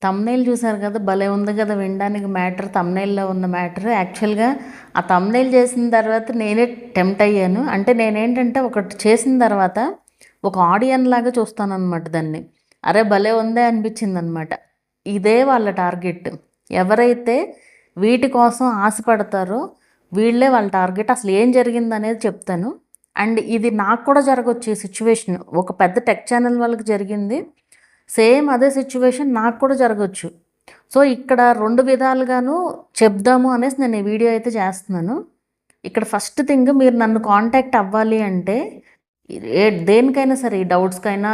Thumbnail చూసారు కదా! భలే ఉంది కదా! వినడానికి మ్యాటర్ థంబ్‌నెయిల్‌లో ఉన్న మ్యాటర్. యాక్చువల్‌గా ఆ థంబ్‌నెయిల్ చేసిన తర్వాత నేనే టెంప్ట్ అయ్యాను. అంటే నేనేంటంటే ఒకటి చేసిన తర్వాత ఒక ఆడియన్ లాగా చూస్తాననమాట దాన్ని. అరే భలే ఉందే అనిపించిందనమాట. ఇదే వాళ్ళ టార్గెట్. ఎవరైతే వీటి కోసం ఆశపడతారో వీళ్ళే వాళ్ళ టార్గెట్. అసలు ఏం జరిగిందనేది చెప్తాను. అండ్ ఇది నాకు కూడా జరగొచ్చు ఈ సిచ్యువేషన్. ఒక పెద్ద టెక్ ఛానల్ వాళ్ళకి జరిగింది. సేమ్ అదే సిచ్యువేషన్ నాకు కూడా జరగచ్చు. సో ఇక్కడ 2 విధాలుగాను చెప్దాము అనేసి నేను ఈ వీడియో అయితే చేస్తున్నాను. ఇక్కడ ఫస్ట్ థింగ్ మీరు నన్ను కాంటాక్ట్ అవ్వాలి అంటే దేనికైనా సరే ఈ డౌట్స్‌కైనా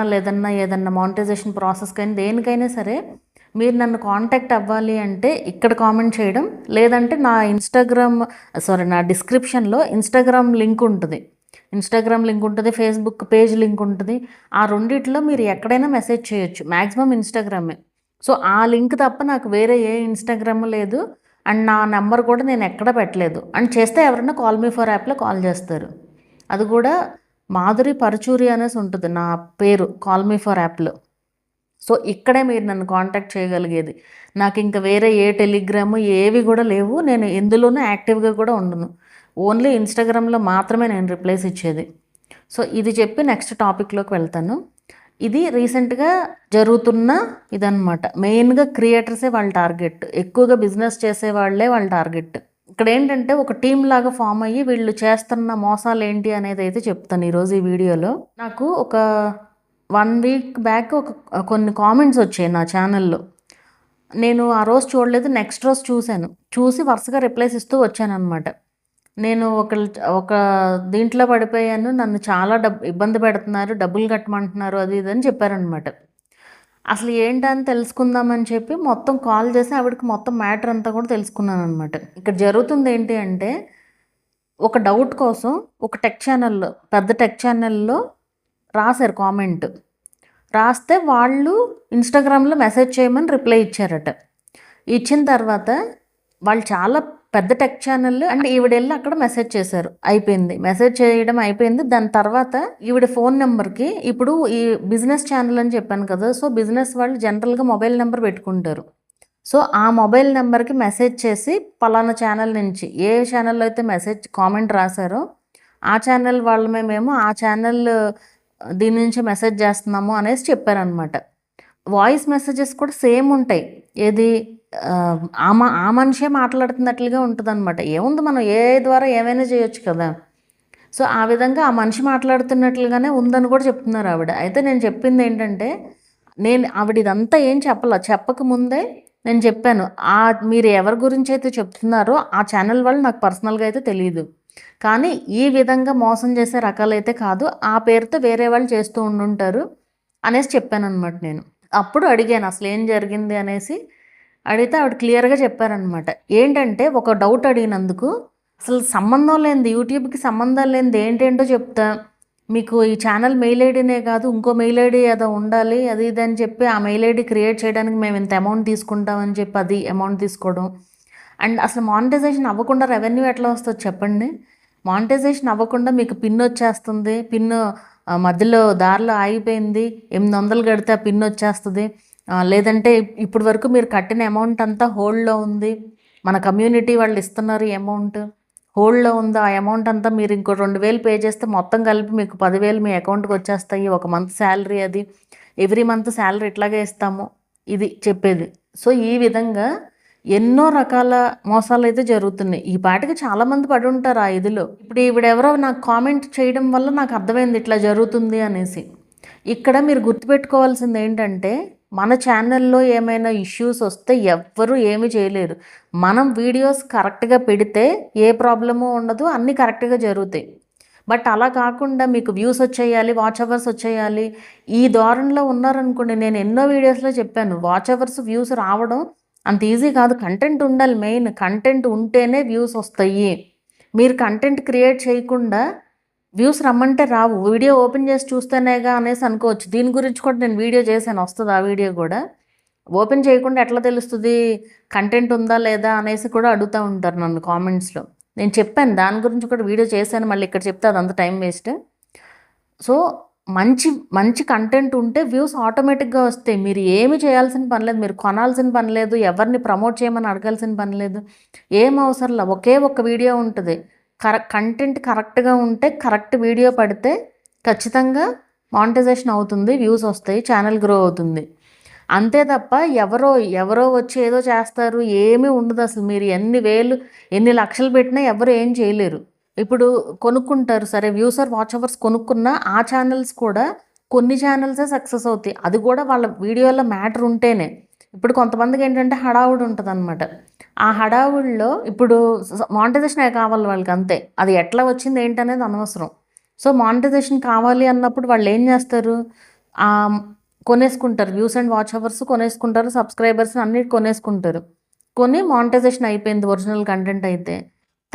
ఏదన్నా మానిటైజేషన్ ప్రాసెస్‌కైనా దేనికైనా సరే మీరు నన్ను కాంటాక్ట్ అవ్వాలి అంటే ఇక్కడ కామెంట్ చేయడం, లేదంటే నా డిస్క్రిప్షన్‌లో ఇన్‌స్టాగ్రామ్ లింక్ ఉంటుంది. ఫేస్‌బుక్ పేజ్ లింక్ ఉంటుంది. ఆ రెండిట్లో మీరు ఎక్కడైనా మెసేజ్ చేయొచ్చు. మ్యాక్సిమం ఇన్‌స్టాగ్రామే. సో ఆ లింక్ తప్ప నాకు వేరే ఏ ఇన్‌స్టాగ్రామ్ లేదు. అండ్ నా నెంబర్ కూడా నేను ఎక్కడ పెట్టలేదు. అండ్ చేస్తే ఎవరైనా కాల్ మీ ఫర్ యాప్‌లో కాల్ చేస్తారు. అది కూడా మాధురి పరుచూరి అనేసి ఉంటుంది నా పేరు కాల్ మీ ఫర్ యాప్‌లో. సో ఇక్కడే మీరు నన్ను కాంటాక్ట్ చేయగలిగేది. నాకు ఇంకా వేరే ఏ టెలిగ్రాము ఏవి కూడా లేవు. నేను ఎందులోనూ యాక్టివ్‌గా కూడా ఉండను. ఓన్లీ ఇన్‌స్టాగ్రామ్‌లో మాత్రమే నేను రిప్లైస్ ఇచ్చేది. సో ఇది చెప్పి నెక్స్ట్ టాపిక్‌లోకి వెళ్తాను. ఇది రీసెంట్‌గా జరుగుతున్న ఇదనమాట. మెయిన్‌గా క్రియేటర్సే వాళ్ళ టార్గెట్. ఎక్కువగా బిజినెస్ చేసేవాళ్ళే వాళ్ళ టార్గెట్. ఇక్కడ ఏంటంటే ఒక టీమ్ లాగా ఫామ్ అయ్యి వీళ్ళు చేస్తున్న మోసాలు ఏంటి అనేది అయితే చెప్తాను ఈరోజు ఈ వీడియోలో. నాకు ఒక 1 వీక్ బ్యాక్ కొన్ని కామెంట్స్ వచ్చాయి నా ఛానల్లో. నేను ఆ రోజు చూడలేదు. నెక్స్ట్ రోజు చూశాను. చూసి వరుసగా రిప్లైస్ ఇస్తూ వచ్చాననమాట. నేను ఒక దీంట్లో పడిపోయాను. నన్ను చాలా ఇబ్బంది పెడుతున్నారు. డబ్బులు కట్టమంటున్నారు అది ఇది అని చెప్పారనమాట. అసలు ఏంటని తెలుసుకుందామని చెప్పి మొత్తం కాల్ చేసి ఆవిడకి మొత్తం మ్యాటర్ అంతా కూడా తెలుసుకున్నాననమాట. ఇక్కడ జరుగుతుంది ఏంటి అంటే ఒక డౌట్ కోసం ఒక పెద్ద టెక్ ఛానల్లో రాశారు కామెంట్. రాస్తే వాళ్ళు ఇన్‌స్టాగ్రామ్‌లో మెసేజ్ చేయమని రిప్లై ఇచ్చారట. ఇచ్చిన తర్వాత వాళ్ళు చాలా పెద్ద టెక్ ఛానల్ అండ్ ఈవిడెళ్ళి అక్కడ మెసేజ్ చేశారు. అయిపోయింది. మెసేజ్ చేయడం అయిపోయింది. దాని తర్వాత ఈవిడ ఫోన్ నెంబర్‌కి ఇప్పుడు ఈ బిజినెస్ ఛానల్ అని చెప్పాను కదా! సో బిజినెస్ వాళ్ళు జనరల్‌గా మొబైల్ నెంబర్ పెట్టుకుంటారు. సో ఆ మొబైల్ నెంబర్‌కి మెసేజ్ చేసి పలానా ఛానల్ నుంచి ఏ ఛానల్‌లో అయితే కామెంట్ రాశారో ఆ ఛానల్ వాళ్ళమే మేము ఆ ఛానల్ దీని నుంచి మెసేజ్ చేస్తున్నాము అనేసి చెప్పారనమాట. వాయిస్ మెసేజెస్ కూడా సేమ్ ఉంటాయి. ఏది ఆ మనిషే మాట్లాడుతున్నట్లుగా ఉంటుందన్నమాట. ఏముంది మనం ఏఐ ద్వారా ఏమైనా చేయొచ్చు కదా! సో ఆ విధంగా ఆ మనిషి మాట్లాడుతున్నట్లుగానే ఉందని కూడా చెప్తున్నారు ఆవిడ. అయితే నేను చెప్పింది ఏంటంటే ఆవిడ ఇదంతా ఏం చెప్పకముందే నేను చెప్పాను. మీరు ఎవరి గురించి అయితే చెప్తున్నారో ఆ ఛానల్ వాళ్ళు నాకు పర్సనల్‌గా అయితే తెలీదు. కానీ ఈ విధంగా మోసం చేసే రకాలైతే కాదు. ఆ పేరుతో వేరే వాళ్ళు చేస్తూ ఉండుంటారు అనేసి చెప్పాననమాట నేను. అప్పుడు అడిగాను అసలేం జరిగింది అనేసి అడిగితే ఆవిడ క్లియర్‌గా చెప్పారనమాట. ఏంటంటే ఒక డౌట్ అడిగినందుకు అసలు సంబంధం లేనిది యూట్యూబ్‌కి సంబంధం లేనిది ఏంటేంటో చెప్తా. మీకు ఈ ఛానల్ మెయిల్ ఐడీనే కాదు ఇంకో మెయిల్ ఐడీ ఏదో ఉండాలి అది ఇది అని చెప్పి ఆ మెయిల్ ఐడీ క్రియేట్ చేయడానికి మేము ఇంత అమౌంట్ తీసుకుంటామని చెప్పి అది అమౌంట్ తీసుకోవడం. అండ్ అసలు మానిటైజేషన్ అవ్వకుండా రెవెన్యూ ఎట్లా వస్తుందో చెప్పండి. మానిటైజేషన్ అవ్వకుండా మీకు పిన్ వచ్చేస్తుంది. మధ్యలో దారిలో ఆగిపోయింది. 800 కడితే ఆ పిన్ వచ్చేస్తుంది. లేదంటే ఇప్పటి వరకు మీరు కట్టిన అమౌంట్ అంతా హోల్డ్‌లో ఉంది. మన కమ్యూనిటీ వాళ్ళు ఇస్తున్నారు ఈ అమౌంట్. హోల్డ్‌లో ఉంది. ఆ అమౌంట్ అంతా మీరు ఇంకో 2000 పే చేస్తే మొత్తం కలిపి మీకు 10,000 మీ అకౌంట్‌కి వచ్చేస్తాయి. ఒక మంత్ శాలరీ అది. ఎవ్రీ మంత్ శాలరీ ఇట్లాగే ఇస్తాము. ఇది చెప్పేది. సో ఈ విధంగా ఎన్నో రకాల మోసాలైతే జరుగుతున్నాయి. ఈ పాటికి చాలామంది పడుంటారు ఆ ఇదిలో. ఇప్పుడు ఈవిడెవరో నాకు కామెంట్ చేయడం వల్ల నాకు అర్థమైంది ఇట్లా జరుగుతుంది అనేసి. ఇక్కడ మీరు గుర్తుపెట్టుకోవాల్సింది ఏంటంటే మన ఛానల్లో ఏమైనా ఇష్యూస్ వస్తే ఎవ్వరూ ఏమీ చేయలేరు. మనం వీడియోస్ కరెక్ట్‌గా పెడితే ఏ ప్రాబ్లము ఉండదు. అన్నీ కరెక్ట్‌గా జరుగుతాయి. బట్ అలా కాకుండా మీకు వ్యూస్ వచ్చేయాలి, వాచ్ అవర్స్ వచ్చేయాలి. ఈ ధోరణిలో ఉన్నారనుకోండి నేను ఎన్నో వీడియోస్‌లో చెప్పాను. వాచ్ అవర్స్, వ్యూస్ రావడం అంత ఈజీ కాదు. కంటెంట్ ఉండాలి మెయిన్. కంటెంట్ ఉంటేనే వ్యూస్ వస్తాయి. మీరు కంటెంట్ క్రియేట్ చేయకుండా వ్యూస్ రమ్మంటే రావు. వీడియో ఓపెన్ చేసి చూస్తేనేగా అనేసి అనుకోవచ్చు. దీని గురించి కూడా నేను వీడియో చేశాను. వస్తుంది ఆ వీడియో కూడా. ఓపెన్ చేయకుండా ఎట్లా తెలుస్తుంది కంటెంట్ ఉందా లేదా అనేసి కూడా అడుగుతూ ఉంటారు నన్ను కామెంట్స్లో. నేను చెప్పాను దాని గురించి కూడా వీడియో చేశాను. మళ్ళీ ఇక్కడ చెప్తే అదంతా టైం వేస్ట్. సో మంచి మంచి కంటెంట్ ఉంటే వ్యూస్ ఆటోమేటిక్గా వస్తాయి. మీరు ఏమి చేయాల్సిన పని లేదు, మీరు కొనాల్సిన పని లేదు, ఎవరిని ప్రమోట్ చేయమని అడగాల్సిన పని లేదు, ఏం అవసరంలా. ఒకే ఒక్క వీడియో ఉంటుంది. కంటెంట్ కరెక్ట్గా ఉంటే, కరెక్ట్ వీడియో పడితే ఖచ్చితంగా మానిటైజేషన్ అవుతుంది, వ్యూస్ వస్తాయి, ఛానల్ గ్రో అవుతుంది. అంతే తప్ప ఎవరో ఎవరో వచ్చి ఏదో చేస్తారు, ఏమీ ఉండదు అసలు. మీరు ఎన్ని వేలు ఎన్ని లక్షలు పెట్టినా ఎవరు ఏం చేయలేరు. ఇప్పుడు కొనుక్కుంటారు, సరే వ్యూస్ ఆర్ వాచ్ అవర్స్ కొనుక్కున్న ఆ ఛానల్స్ కూడా కొన్ని ఛానల్సే సక్సెస్ అవుతాయి. అది కూడా వాళ్ళ వీడియోలో మ్యాటర్ ఉంటేనే. ఇప్పుడు కొంతమందికి ఏంటంటే హడావుడి ఉంటుంది అనమాట. ఆ హడావుడిలో ఇప్పుడు మానిటైజేషన్ కావాలి వాళ్ళకి, అంతే. అది ఎట్లా వచ్చింది ఏంటనేది అనవసరం. సో మానిటైజేషన్ కావాలి అన్నప్పుడు వాళ్ళు ఏం చేస్తారు, కొనేసుకుంటారు, వ్యూస్ అండ్ వాచ్ అవర్స్ కొనేసుకుంటారు, సబ్స్క్రైబర్స్ అన్నిటి కొనేసుకుంటారు. కొని మానిటైజేషన్ అయిపోయింది ఒరిజినల్ కంటెంట్ అయితే.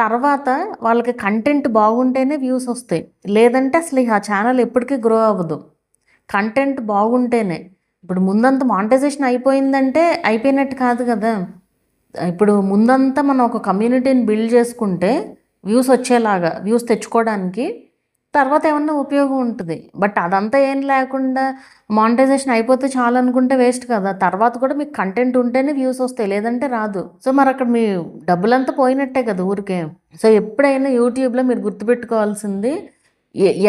తర్వాత వాళ్ళకి కంటెంట్ బాగుంటేనే వ్యూస్ వస్తాయి, లేదంటే అసలు ఆ ఛానల్ ఎప్పటికీ గ్రో అవ్వదు. కంటెంట్ బాగుంటేనే. ఇప్పుడు ముందంతా మానిటైజేషన్ అయిపోయిందంటే అయిపోయినట్టు కాదు కదా. ఇప్పుడు ముందంతా మనం ఒక కమ్యూనిటీని బిల్డ్ చేసుకుంటే వ్యూస్ వచ్చేలాగా, వ్యూస్ తెచ్చుకోవడానికి తర్వాత ఏమన్నా ఉపయోగం ఉంటుంది. బట్ అదంతా ఏం లేకుండా మానిటైజేషన్ అయిపోతే చాలు అనుకుంటే వేస్ట్ కదా. తర్వాత కూడా మీకు కంటెంట్ ఉంటేనే వ్యూస్ వస్తాయి, లేదంటే రాదు. సో మరి అక్కడ మీ డబ్బులంతా పోయినట్టే కదా ఊరికే. సో ఎప్పుడైనా యూట్యూబ్లో మీరు గుర్తుపెట్టుకోవాల్సింది,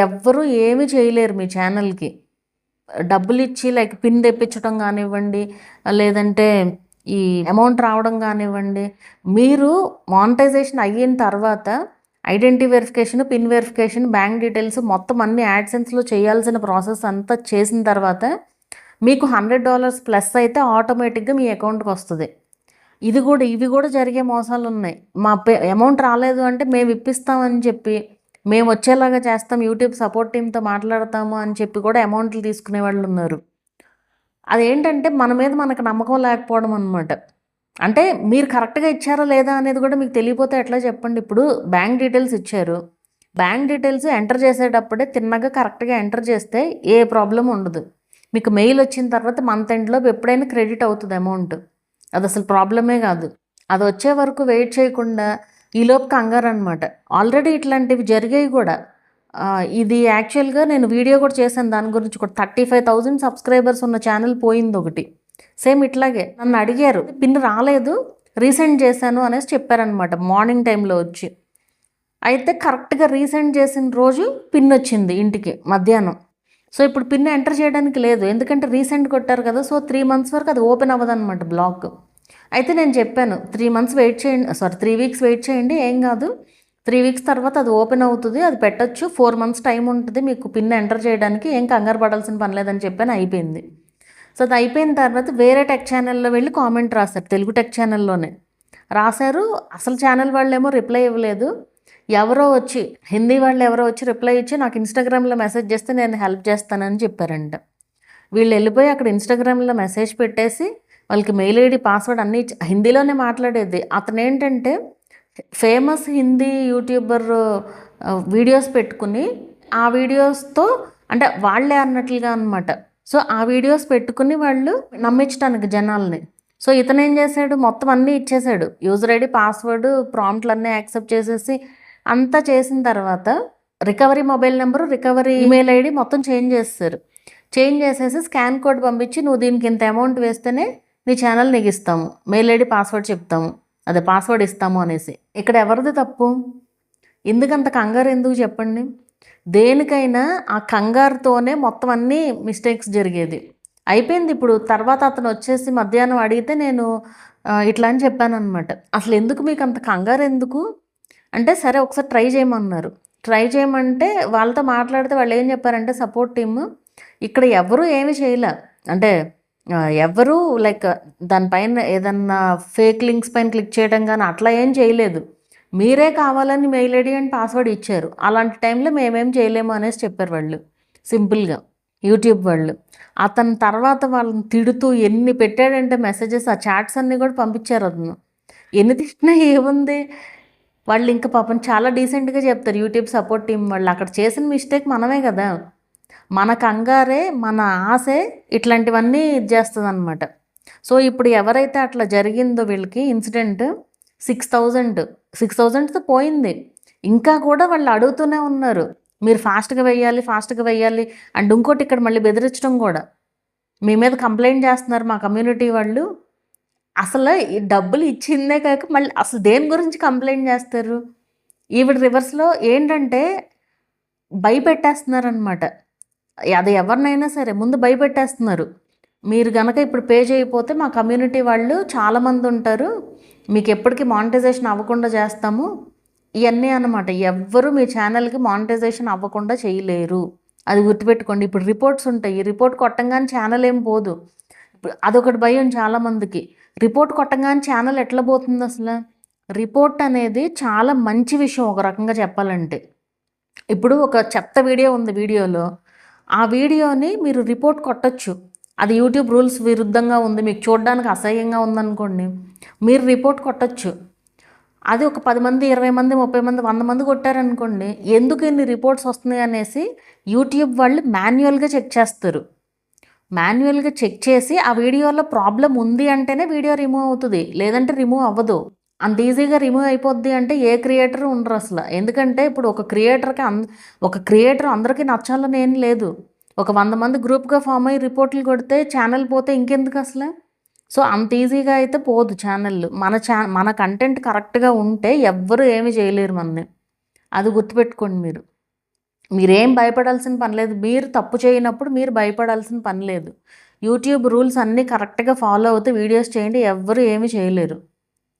ఎవ్వరూ ఏమీ చేయలేరు మీ ఛానల్కి. డబ్బులు ఇచ్చి లైక్ పిన్ తెప్పించడం కానివ్వండి, లేదంటే ఈ అమౌంట్ రావడం కానివ్వండి. మీరు మానిటైజేషన్ అయిన తర్వాత identity verification, pin verification, bank details మొత్తం అన్ని యాడ్సెన్స్లో చేయాల్సిన ప్రాసెస్ అంతా చేసిన తర్వాత మీకు $100 ప్లస్ అయితే ఆటోమేటిక్గా మీ అకౌంట్కి వస్తుంది. ఇవి కూడా జరిగే మోసాలు ఉన్నాయి. మా అమౌంట్ రాలేదు అంటే మేము ఇప్పిస్తామని చెప్పి, మేము వచ్చేలాగా చేస్తాం, యూట్యూబ్ సపోర్ట్ టీంతో మాట్లాడతాము అని చెప్పి కూడా అమౌంట్లు తీసుకునే వాళ్ళు ఉన్నారు. అదేంటంటే మన మీద మనకు నమ్మకం లేకపోవడం అనమాట. అంటే మీరు కరెక్ట్గా ఇచ్చారా లేదా అనేది కూడా మీకు తెలియపోతే ఎట్లా చెప్పండి. ఇప్పుడు బ్యాంక్ డీటెయిల్స్ ఇచ్చారు, బ్యాంక్ డీటెయిల్స్ ఎంటర్ చేసేటప్పుడే తిన్నగా కరెక్ట్గా ఎంటర్ చేస్తే ఏ ప్రాబ్లం ఉండదు. మీకు మెయిల్ వచ్చిన తర్వాత మంత్ ఎండ్లో ఎప్పుడైనా క్రెడిట్ అవుతుంది అమౌంట్, అది అసలు ప్రాబ్లమే కాదు. అది వచ్చే వరకు వెయిట్ చేయకుండా ఈలోపు కంగారు అనమాట. ఆల్రెడీ ఇట్లాంటివి జరిగాయి కూడా. ఇది యాక్చువల్గా నేను వీడియో కూడా చేశాను దాని గురించి కూడా. 35,000 సబ్స్క్రైబర్స్ ఉన్న ఛానల్ పోయింది ఒకటి. సేమ్ ఇట్లాగే నన్ను అడిగారు, పిన్ రాలేదు, రీసెండ్ చేశాను అనేసి చెప్పారనమాట మార్నింగ్ టైంలో వచ్చి. అయితే కరెక్ట్గా రీసెండ్ చేసిన రోజు పిన్ వచ్చింది ఇంటికి మధ్యాహ్నం. సో ఇప్పుడు పిన్ ఎంటర్ చేయడానికి లేదు, ఎందుకంటే రీసెంట్ కొట్టారు కదా. సో 3 months వరకు అది ఓపెన్ అవ్వదన్నమాట, బ్లాక్. అయితే నేను చెప్పాను 3 months వెయిట్ చేయండి, 3 weeks వెయిట్ చేయండి, ఏం కాదు, 3 weeks తర్వాత అది ఓపెన్ అవుతుంది, అది పెట్టచ్చు, 4 months టైం ఉంటుంది మీకు పిన్ ఎంటర్ చేయడానికి, ఏం కంగారు పడాల్సిన పని లేదని చెప్పాను. అయిపోయింది. సో అది అయిపోయిన తర్వాత వేరే టెక్ ఛానల్లో వెళ్ళి కామెంట్ రాశారు, తెలుగు టెక్ ఛానల్లోనే రాశారు. అసలు ఛానల్ వాళ్ళేమో రిప్లై ఇవ్వలేదు, ఎవరో వచ్చి హిందీ వాళ్ళు ఎవరో వచ్చి రిప్లై ఇచ్చి నాకు ఇన్స్టాగ్రామ్లో మెసేజ్ చేస్తే నేను హెల్ప్ చేస్తానని చెప్పారంట. వీళ్ళు వెళ్ళిపోయి అక్కడ ఇన్స్టాగ్రామ్లో మెసేజ్ పెట్టేసి వాళ్ళకి మెయిల్ ఐడి పాస్వర్డ్ అన్నీ హిందీలోనే మాట్లాడేది. అతను ఏంటంటే ఫేమస్ హిందీ యూట్యూబర్ వీడియోస్ పెట్టుకుని ఆ వీడియోస్తో అంటే వాళ్ళే అన్నట్లుగా అనమాట. సో ఆ వీడియోస్ పెట్టుకుని వాళ్ళు నమ్మించడానికి జనాల్ని. సో ఇతను ఏం చేశాడు, మొత్తం అన్నీ ఇచ్చేసాడు, యూజర్ ఐడి, పాస్వర్డ్, ప్రాంప్ట్లు అన్నీ యాక్సెప్ట్ చేసేసి అంతా చేసిన తర్వాత recovery mobile number, recovery email ID మొత్తం చేంజ్ చేస్తారు. చేంజ్ చేసేసి స్కాన్ కోడ్ పంపించి నువ్వు దీనికి ఇంత అమౌంట్ వేస్తేనే నీ ఛానల్ నీకు ఇస్తాము, మెయిల్ ఐడి పాస్వర్డ్ చెప్తాము, అదే పాస్వర్డ్ ఇస్తాము అనేసి. ఇక్కడ ఎవరిది తప్పు? ఎందుకంత కంగారు ఎందుకు చెప్పండి? దేనికైనా ఆ కంగారుతోనే మొత్తం అన్నీ మిస్టేక్స్ జరిగేది. అయిపోయింది. ఇప్పుడు తర్వాత అతను వచ్చేసి మధ్యాహ్నం అడిగితే నేను ఇట్లా అని చెప్పాను అనమాట. అసలు ఎందుకు మీకు అంత కంగారు ఎందుకు అంటే, సరే ఒకసారి ట్రై చేయమన్నారు. ట్రై చేయమంటే వాళ్ళతో మాట్లాడితే వాళ్ళు ఏం చెప్పారంటే, సపోర్ట్ టీమ్ ఇక్కడ ఎవరు ఏమి చేయలే, అంటే ఎవరు లైక్ దానిపైన ఏదన్నా ఫేక్ లింక్స్ పైన క్లిక్ చేయడం కానీ అట్లా ఏం చేయలేదు, మీరే కావాలని మెయిల్ ఐడి అండ్ పాస్వర్డ్ ఇచ్చారు. అలాంటి టైంలో మేమేం చేయలేము అనేసి చెప్పారు వాళ్ళు సింపుల్గా, యూట్యూబ్ వాళ్ళు. అతని తర్వాత వాళ్ళని తిడుతూ ఎన్ని పెట్టాడంటే మెసేజెస్, ఆ చాట్స్ అన్నీ కూడా పంపించారు. అతను ఎన్ని తిట్టినా ఏముంది, వాళ్ళు ఇంకా పాపం చాలా డీసెంట్గా చెప్తారు యూట్యూబ్ సపోర్ట్ టీం వాళ్ళు. అక్కడ చేసిన మిస్టేక్ మనమే కదా, మన కంగారే, మన ఆశే ఇట్లాంటివన్నీ ఇది చేస్తుంది అనమాట. సో ఇప్పుడు ఎవరైతే అట్లా జరిగిందో వీళ్ళకి ఇన్సిడెంట్ 6,000తో పోయింది. ఇంకా కూడా వాళ్ళు అడుగుతూనే ఉన్నారు, మీరు ఫాస్ట్గా వెయ్యాలి అండ్ ఇంకోటి ఇక్కడ మళ్ళీ బెదిరించడం కూడా. మీ మీద కంప్లైంట్ చేస్తున్నారు మా కమ్యూనిటీ వాళ్ళు. అసలు ఈ డబ్బులు ఇచ్చిందే కాక మళ్ళీ అసలు దేని గురించి కంప్లైంట్ చేస్తారు? ఈవిడ రివర్స్‌లో ఏంటంటే భయపెట్టేస్తున్నారనమాట. అది ఎవరినైనా సరే ముందు భయపెట్టేస్తున్నారు. మీరు గనక ఇప్పుడు పే చేయకపోతే మా కమ్యూనిటీ వాళ్ళు చాలామంది ఉంటారు. మీకు ఎప్పటికీ మానిటైజేషన్ అవ్వకుండా చేస్తాము. ఇయన్నీ అనమాట. ఎవ్వరు మీ ఛానల్‌కి మానిటైజేషన్ అవ్వకుండా చేయలేరు. అది గుర్తుపెట్టుకోండి. ఇప్పుడు రిపోర్ట్స్ ఉంటాయి. రిపోర్ట్ కొట్టంగానే ఛానల్ ఏం పోదు. ఇప్పుడు అదొకటి భయం చాలామందికి. రిపోర్ట్ కొట్టంగానే ఛానల్ ఎట్లా పోతుంది అసలు? రిపోర్ట్ అనేది చాలా మంచి విషయం ఒక రకంగా చెప్పాలంటే. ఇప్పుడు ఒక చెత్త వీడియో ఉంది వీడియోలో. ఆ వీడియోని మీరు రిపోర్ట్ కొట్టొచ్చు. అది యూట్యూబ్ రూల్స్ విరుద్ధంగా ఉంది, మీకు చూడడానికి అసహ్యంగా ఉందనుకోండి, మీరు రిపోర్ట్ కొట్టొచ్చు. అది ఒక 10 మంది, 20 మంది, 30 మంది, 100 మంది కొట్టారనుకోండి, ఎందుకు ఇన్ని రిపోర్ట్స్ వస్తున్నాయి అనేసి యూట్యూబ్ వాళ్ళు మాన్యువల్గా చెక్ చేస్తారు. మాన్యువల్గా చెక్ చేసి ఆ వీడియోలో ప్రాబ్లం ఉంది అంటేనే వీడియో రిమూవ్ అవుతుంది, లేదంటే రిమూవ్ అవ్వదు. అంత ఈజీగా రిమూవ్ అయిపోద్ది అంటే ఏ క్రియేటర్ ఉండరు అసలు. ఎందుకంటే ఇప్పుడు ఒక క్రియేటర్ అందరికీ నచ్చాలని ఏం లేదు. ఒక 100 మంది గ్రూప్గా ఫామ్ అయ్యి రిపోర్ట్లు కొడితే ఛానల్ పోతే ఇంకెందుకు అసలు? సో అంత ఈజీగా అయితే పోదు ఛానల్. మన కంటెంట్ కరెక్ట్గా ఉంటే ఎవ్వరు ఏమి చేయలేరు మనని. అది గుర్తుపెట్టుకోండి మీరు. మీరేం భయపడాల్సిన పని లేదు. మీరు తప్పు చేయనప్పుడు మీరు భయపడాల్సిన పని లేదు. యూట్యూబ్ రూల్స్ అన్నీ కరెక్ట్గా ఫాలో అవుతూ వీడియోస్ చేయండి, ఎవ్వరు ఏమి చేయలేరు.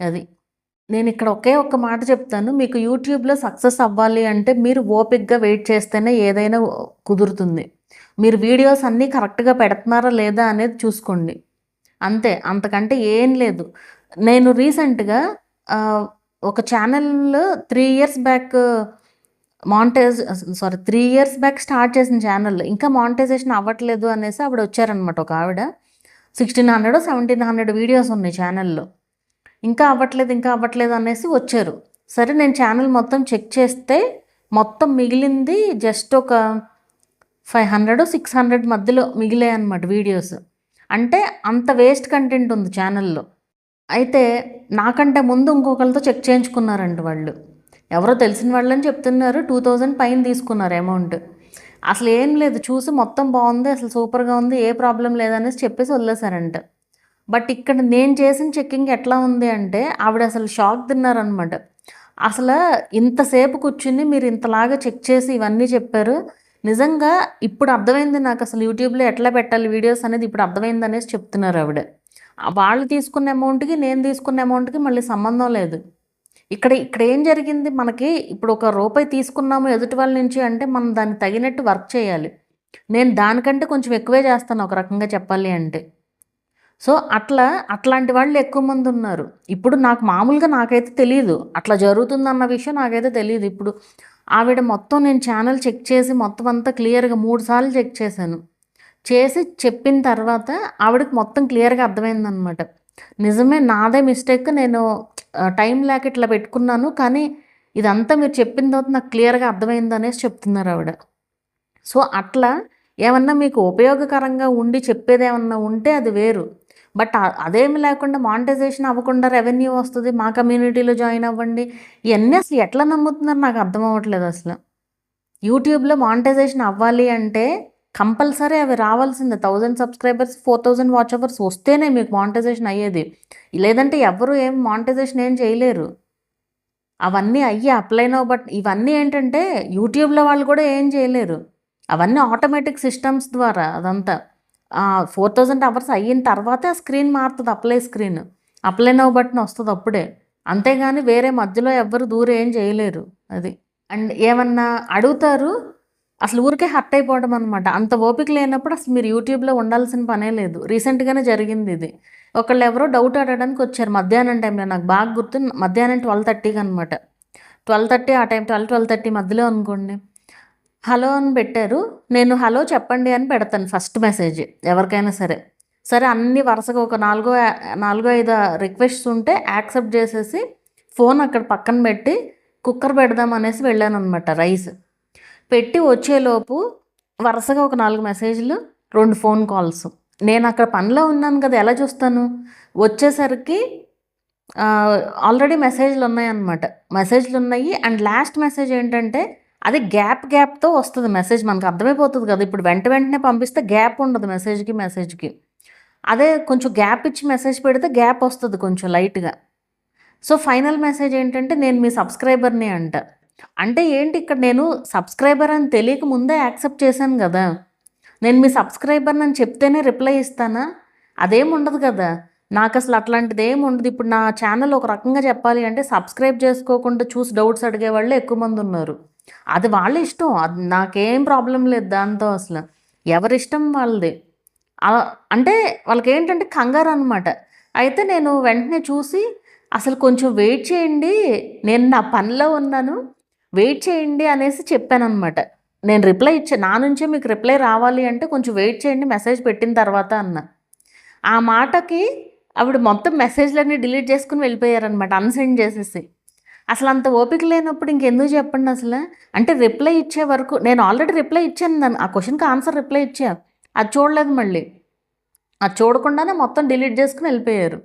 అది నేను ఇక్కడ ఒక్క మాట చెప్తాను. మీకు యూట్యూబ్లో సక్సెస్ అవ్వాలి అంటే మీరు ఓపిక్గా వెయిట్ చేస్తేనే ఏదైనా కుదురుతుంది. మీరు వీడియోస్ అన్నీ కరెక్ట్గా పెడుతున్నారా లేదా అనేది చూసుకోండి, అంతే. అంతకంటే ఏం లేదు. నేను రీసెంట్గా ఒక ఛానల్లో 3 years back 3 years back start చేసిన ఛానల్ ఇంకా మానిటైజేషన్ అవ్వట్లేదు అనేసి ఆవిడ వచ్చారనమాట. ఒక ఆవిడ 1600 1700 వీడియోస్ ఉన్నాయి ఛానల్లో. ఇంకా అవ్వట్లేదు అనేసి వచ్చారు. సరే నేను ఛానల్ మొత్తం చెక్ చేస్తే మొత్తం మిగిలింది జస్ట్ ఒక 500 600 మధ్యలో మిగిలాయి అనమాట వీడియోస్. అంటే అంత వేస్ట్ కంటెంట్ ఉంది ఛానల్లో. అయితే నాకంటే ముందు ఇంకొకరితో చెక్ చేయించుకున్నారంట వాళ్ళు. ఎవరో తెలిసిన వాళ్ళని చెప్తున్నారు. 2000 పైన తీసుకున్నారు అమౌంట్. అసలు ఏం లేదు, చూసి మొత్తం బాగుంది, అసలు సూపర్గా ఉంది, ఏ ప్రాబ్లం లేదనేసి చెప్పేసి వదిలేశారంట. బట్ ఇక్కడ నేను చేసిన చెక్కింగ్ ఎట్లా ఉంది అంటే ఆవిడ అసలు షాక్ తిన్నారనమాట. అసలు ఇంతసేపు కూర్చుని మీరు ఇంతలాగా చెక్ చేసి ఇవన్నీ చెప్పారు. నిజంగా ఇప్పుడు అర్థమైంది నాకు అసలు యూట్యూబ్లో ఎట్లా పెట్టాలి వీడియోస్ అనేది ఇప్పుడు అర్థమైంది అనేసి చెప్తున్నారు ఆవిడ. వాళ్ళు తీసుకున్న అమౌంట్కి నేను తీసుకున్న అమౌంట్కి మళ్ళీ సంబంధం లేదు. ఇక్కడ ఏం జరిగింది, మనకి ఇప్పుడు ₹1 తీసుకున్నాము ఎదుటి వాళ్ళ నుంచి అంటే మనం దాన్ని తగినట్టు వర్క్ చేయాలి. నేను దానికంటే కొంచెం ఎక్కువే చేస్తాను ఒక రకంగా చెప్పాలి అంటే. సో అట్లాంటి వాళ్ళు ఎక్కువ మంది ఉన్నారు. ఇప్పుడు నాకైతే తెలీదు, అట్లా జరుగుతుందన్న విషయం నాకైతే తెలియదు. ఇప్పుడు ఆవిడ మొత్తం నేను ఛానల్ చెక్ చేసి మొత్తం అంతా క్లియర్గా 3 సార్లు చెక్ చేశాను. చేసి చెప్పిన తర్వాత ఆవిడకి మొత్తం క్లియర్గా అర్థమైందనమాట. నిజమే, నాదే మిస్టేక్, నేను టైం లేక ఇట్లా పెట్టుకున్నాను, కానీ ఇదంతా మీరు చెప్పిన తర్వాత నాకు క్లియర్గా అర్థమైంది అనేసి చెప్తున్నారు ఆవిడ. సో అట్లా ఏమన్నా మీకు ఉపయోగకరంగా ఉండి చెప్పేది ఏమన్నా ఉంటే అది వేరు. బట్ అదేమి లేకుండా మానిటైజేషన్ అవ్వకుండా రెవెన్యూ వస్తుంది, మా కమ్యూనిటీలో జాయిన్ అవ్వండి, ఇవన్నీ అసలు ఎట్లా నమ్ముతున్నారు నాకు అర్థం అవ్వట్లేదు అసలు. యూట్యూబ్లో మానిటైజేషన్ అవ్వాలి అంటే కంపల్సరీ అవి రావాల్సిందే. 1000 సబ్స్క్రైబర్స్ 4000 వాచ్ అవర్స్ వస్తేనే మీకు మానిటైజేషన్ అయ్యేది. లేదంటే ఎవరు మానిటైజేషన్ ఏం చేయలేరు. అవన్నీ అయ్యి అప్లై నో, బట్ ఇవన్నీ ఏంటంటే యూట్యూబ్లో వాళ్ళు కూడా ఏం చేయలేరు. అవన్నీ ఆటోమేటిక్ సిస్టమ్స్ ద్వారా అదంతా 4000 అవర్స్ అయిన తర్వాతే ఆ స్క్రీన్ మారుతుంది, అప్లై నో బటన్ వస్తుంది అప్పుడే. అంతేగాని వేరే మధ్యలో ఎవ్వరు దూరం ఏం చేయలేరు. అది అండ్ ఏమన్నా అడుగుతారు, అసలు ఊరికే హర్ట్ అయిపోవడం అనమాట. అంత ఓపిక లేనప్పుడు అసలు మీరు యూట్యూబ్లో ఉండాల్సిన పనే లేదు. రీసెంట్గానే జరిగింది ఇది. ఒకళ్ళు ఎవరో డౌట్ అడగడానికి వచ్చారు మధ్యాహ్నం టైంలో, నాకు బాగా గుర్తు, మధ్యాహ్నం 12:30కి అనమాట. 12:30 ఆ టైం, 12:30 మధ్యలో అనుకోండి. హలో అని పెట్టారు. నేను హలో చెప్పండి అని పెడతాను ఫస్ట్ మెసేజ్ ఎవరికైనా సరే. అన్ని వరుసగా ఒక 4-5 రిక్వెస్ట్స్ ఉంటే యాక్సెప్ట్ చేసేసి ఫోన్ అక్కడ పక్కన పెట్టి కుక్కర్ పెడదాం అనేసి వెళ్ళాను అనమాట. రైస్ పెట్టి వచ్చేలోపు వరుసగా ఒక 4 మెసేజ్లు, 2 ఫోన్ కాల్స్. నేను అక్కడ పనిలో ఉన్నాను కదా, ఎలా చూస్తాను? వచ్చేసరికి ఆల్రెడీ మెసేజ్లు ఉన్నాయి అండ్ లాస్ట్ మెసేజ్ ఏంటంటే అది గ్యాప్తో వస్తుంది మెసేజ్, మనకు అర్థమైపోతుంది కదా. ఇప్పుడు వెంటనే పంపిస్తే గ్యాప్ ఉండదు మెసేజ్కి. అదే కొంచెం గ్యాప్ ఇచ్చి మెసేజ్ పెడితే గ్యాప్ వస్తుంది కొంచెం లైట్గా. సో ఫైనల్ మెసేజ్ ఏంటంటే, నేను మీ సబ్స్క్రైబర్ని అంట. అంటే ఏంటి, ఇక్కడ నేను సబ్స్క్రైబర్ అని తెలియక ముందే యాక్సెప్ట్ చేశాను కదా. నేను మీ సబ్స్క్రైబర్ అని చెప్తేనే రిప్లై ఇస్తానా? అదేం ఉండదు కదా. నాకు అసలు అట్లాంటిది ఏమి ఉండదు. ఇప్పుడు నా ఛానల్ ఒక రకంగా చెప్పాలి అంటే, సబ్స్క్రైబ్ చేసుకోకుండా చూసి డౌట్స్ అడిగే వాళ్ళే ఎక్కువ మంది ఉన్నారు. అది వాళ్ళ ఇష్టం, అది నాకేం ప్రాబ్లం లేదు దాంతో. అసలు ఎవరిష్టం వాళ్ళది. అంటే వాళ్ళకి ఏంటంటే కంగారు అనమాట. అయితే నేను వెంటనే చూసి, అసలు కొంచెం వెయిట్ చేయండి, నేను నా పనిలో ఉన్నాను, వెయిట్ చేయండి అనేసి చెప్పానమాట. నేను రిప్లై ఇచ్చాను, నా నుంచే మీకు రిప్లై రావాలి అంటే కొంచెం వెయిట్ చేయండి మెసేజ్ పెట్టిన తర్వాత అన్న. ఆ మాటకి ఆవిడ మొత్తం మెసేజ్లన్నీ డిలీట్ చేసుకుని వెళ్ళిపోయారనమాట, అన్సెండ్ చేసేసి. అసలు అంత ఓపిక లేనప్పుడు ఇంకెందుకు చెప్పండి అసలు. అంటే రిప్లై ఇచ్చే వరకు నేను ఆల్రెడీ రిప్లై ఇచ్చాను, దాన్ని ఆ క్వశ్చన్కి ఆన్సర్ రిప్లై ఇచ్చా, అది చూడలేదు మళ్ళీ. అది చూడకుండానే మొత్తం డిలీట్ చేసుకుని వెళ్ళిపోయారు.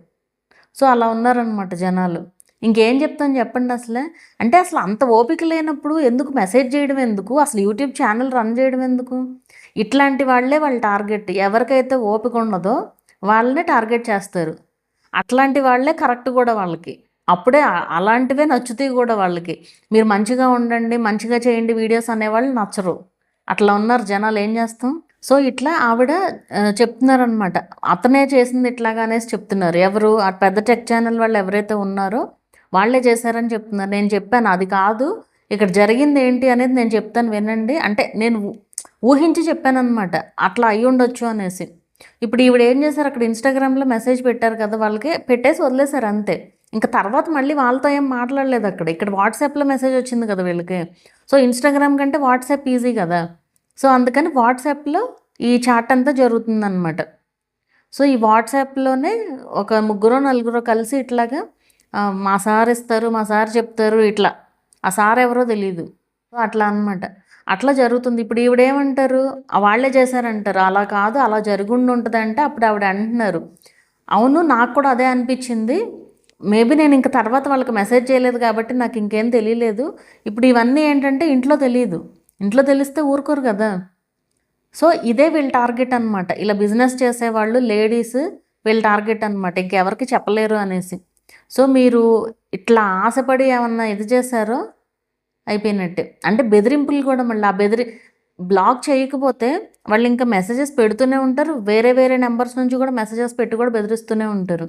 సో అలా ఉన్నారనమాట జనాలు. ఇంకేం చెప్తాను చెప్పండి అసలు. అంటే అసలు అంత ఓపిక లేనప్పుడు ఎందుకు మెసేజ్ చేయడం, ఎందుకు అసలు యూట్యూబ్ ఛానల్ రన్ చేయడం ఎందుకు? ఇట్లాంటి వాళ్ళే వాళ్ళ టార్గెట్. ఎవరికైతే ఓపిక ఉండదో వాళ్ళనే టార్గెట్ చేస్తారు. అట్లాంటి వాళ్ళే కరెక్ట్ కూడా వాళ్ళకి. అప్పుడే అలాంటివే నచ్చుతాయి కూడా వాళ్ళకి. మీరు మంచిగా ఉండండి, మంచిగా చేయండి వీడియోస్ అనేవాళ్ళు నచ్చరు. అట్లా ఉన్నారు జనాలు, ఏం చేస్తాం. సో ఇట్లా ఆవిడ చెప్తున్నారనమాట, అతనే చేసింది ఇట్లాగా అనేసి చెప్తున్నారు. ఎవరు ఆ పెద్ద టెక్ ఛానల్ వాళ్ళు ఎవరైతే ఉన్నారో వాళ్ళే చేశారని చెప్తున్నారు. నేను చెప్పాను అది కాదు, ఇక్కడ జరిగింది ఏంటి అనేది నేను చెప్తాను వినండి. అంటే నేను ఊహించి చెప్పాను అనమాట, అట్లా అయ్యి ఉండొచ్చు అనేసి. ఇప్పుడు ఈవిడ ఏం చేశారు, అక్కడ ఇన్స్టాగ్రామ్లో మెసేజ్ పెట్టారు కదా, వాళ్ళకి పెట్టేసి వదిలేశారు అంతే. ఇంకా తర్వాత మళ్ళీ వాళ్ళతో ఏం మాట్లాడలేదు అక్కడ. ఇక్కడ వాట్సాప్లో మెసేజ్ వచ్చింది కదా వీళ్ళకి. సో ఇన్స్టాగ్రామ్ కంటే వాట్సాప్ ఈజీ కదా. సో అందుకని వాట్సాప్లో ఈ చాట్ అంతా జరుగుతుందన్నమాట. సో ఈ వాట్సాప్లోనే ఒక 3-4 కలిసి ఇట్లాగా మా సార్ ఇస్తారు, మా సార్ చెప్తారు, ఇట్లా ఆ సార్ ఎవరో తెలియదు. సో అట్లా అనమాట, అట్లా జరుగుతుంది. ఇప్పుడు ఈవిడేమంటారు, వాళ్ళే చేశారంటారు. అలా కాదు, అలా జరుగుండి ఉంటుంది అంటే అప్పుడు ఆవిడ అంటున్నారు, అవును నాకు కూడా అదే అనిపించింది, మేబీ నేను ఇంక తర్వాత వాళ్ళకి మెసేజ్ చేయలేదు కాబట్టి నాకు ఇంకేం తెలియలేదు. ఇప్పుడు ఇవన్నీ ఏంటంటే ఇంట్లో తెలియదు, ఇంట్లో తెలిస్తే ఊరుకోరు కదా. సో ఇదే వీళ్ళ టార్గెట్ అనమాట. ఇలా బిజినెస్ చేసేవాళ్ళు లేడీస్ వీళ్ళ టార్గెట్ అనమాట, ఇంకెవరికి చెప్పలేరు అనేసి. సో మీరు ఇట్లా ఆశపడి ఏమన్నా ఇది చేశారో అయిపోయినట్టే. అంటే బెదిరింపులు కూడా మళ్ళీ ఆ బ్లాక్ చేయకపోతే వాళ్ళు ఇంకా మెసేజెస్ పెడుతూనే ఉంటారు. వేరే నెంబర్స్ నుంచి కూడా మెసేజెస్ పెట్టి కూడా బెదిరిస్తూనే ఉంటారు.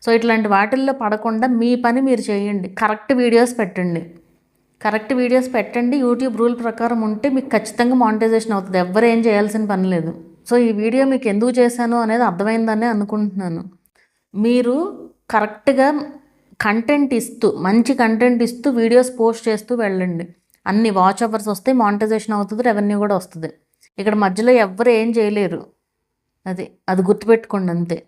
సో ఇట్లాంటి వాటిల్లో పడకుండా మీ పని మీరు చేయండి, కరెక్ట్ వీడియోస్ పెట్టండి. యూట్యూబ్ రూల్ ప్రకారం ఉంటే మీకు ఖచ్చితంగా మానిటైజేషన్ అవుతుంది. ఎవ్వరు ఏం చేయాల్సిన పని లేదు. సో ఈ వీడియో మీకు ఎందుకు చేశాను అనేది అర్థమైందని అనుకుంటున్నాను. మీరు కరెక్ట్గా మంచి కంటెంట్ ఇస్తూ వీడియోస్ పోస్ట్ చేస్తూ వెళ్ళండి. అన్ని వాచ్ అవర్స్ వస్తాయి, మానిటైజేషన్ అవుతుంది, రెవెన్యూ కూడా వస్తుంది. ఇక్కడ మధ్యలో ఎవ్వరు ఏం చేయలేరు. అది గుర్తుపెట్టుకోండి అంతే.